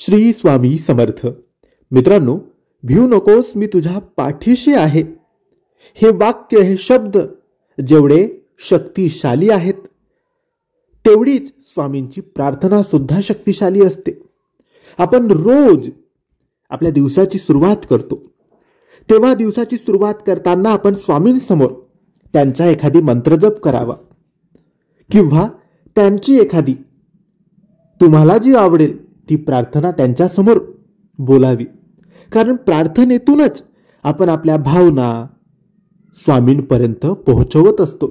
श्री स्वामी समर्थ. मित्रांनो, भिऊ नकोस, मी तुझ्या पाठीशी आहे. हे वाक्य, हे शब्द जेवढे शक्तिशाली आहेत तेवढीच स्वामींची प्रार्थना सुद्धा शक्तिशाली असते. आपण रोज आपल्या दिवसाची सुरुवात करतो तेव्हा दिवसाची सुरुवात करताना आपण स्वामींसमोर त्यांचा एखादी मंत्रजप करावा किंवा त्यांची एखादी तुम्हाला जी आवडेल ती प्रार्थना त्यांच्यासमोर बोलावी. कारण प्रार्थनेतूनच आपण आपल्या भावना स्वामींपर्यंत पोहोचवत असतो.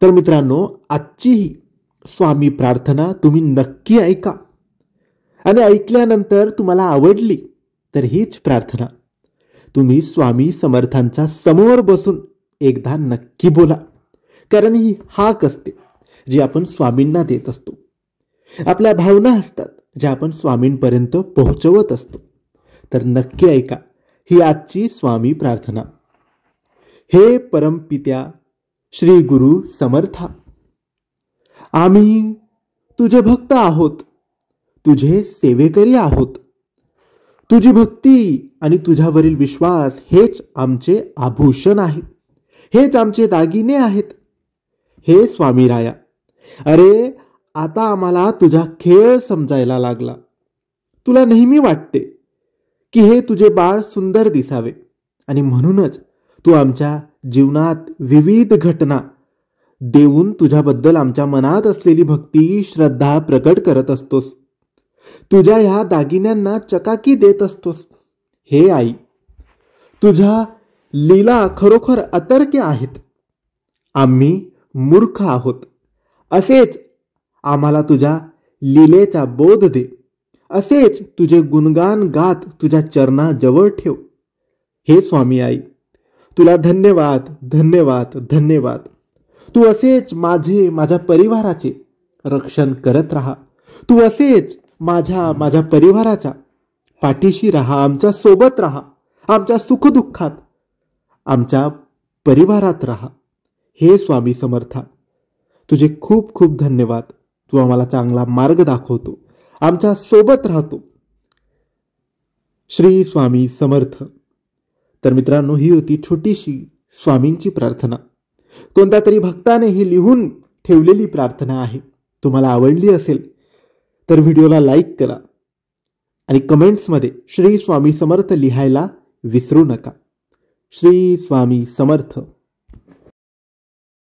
तर मित्रांनो, आजची ही स्वामी प्रार्थना तुम्ही नक्की ऐका आणि ऐकल्यानंतर तुम्हाला आवडली तर हीच प्रार्थना तुम्ही स्वामी समर्थांच्या समोर बसून एकदा नक्की बोला. कारण ही हाक असते जी आपण स्वामींना देत असतो. आपल्या भावना असतात ज्या आपण स्वामींपर्यंत पोहोचवत असतो. तर नक्की ऐका ही आजची स्वामी प्रार्थना. हे परमपित्या श्री गुरु समर्था, आम्ही तुझे भक्त आहोत, तुझे सेवेकरी आहोत. तुझी भक्ती आणि तुझ्यावरील विश्वास हेच आमचे आभूषण आहे, हेच आमचे दागिने आहेत. हे स्वामी राया, अरे आता आम्हाला तुझा खेळ समजायला लागला. तुला नेहमी वाटते की हे तुझे बाळ सुंदर दिसावे आणि म्हणूनच तू आमच्या जीवनात विविध घटना देऊन तुझ्याबद्दल आमच्या मनात असलेली भक्ती श्रद्धा प्रकट करत असतोस. तुझ्या ह्या दागिन्यांना चकाकी देत असतोस. हे आई, तुझ्या लीला खरोखर अतर्क्य आहेत. आम्ही मूर्ख आहोत. असेच आम्हाला तुझ्या लीलेचा बोध दे. असेच तुझे गुणगान गात तुझ्या चरणाजवळ ठेव. हे स्वामी आई, तुला धन्यवाद धन्यवाद धन्यवाद. तू असेच माझ्या परिवाराचे रक्षण करत राहा. तू असेच माझ्या परिवाराच्या पाठीशी राहा, आमच्या सोबत राहा, आमच्या सुखदुःखात आमच्या परिवारात राहा. हे स्वामी समर्था, तुझे खूप खूप धन्यवाद. तू आम्हाला चांगला मार्ग दाखवतो, आमच्या सोबत राहतो. श्री स्वामी समर्थ. तर मित्रांनो, ही होती छोटीशी स्वामींची प्रार्थना. कोणत्या तरी भक्ताने ही लिहून ठेवलेली प्रार्थना आहे. तुम्हाला आवडली असेल तर व्हिडिओला लाईक करा आणि कमेंट्समध्ये श्री स्वामी समर्थ लिहायला विसरू नका. श्री स्वामी समर्थ.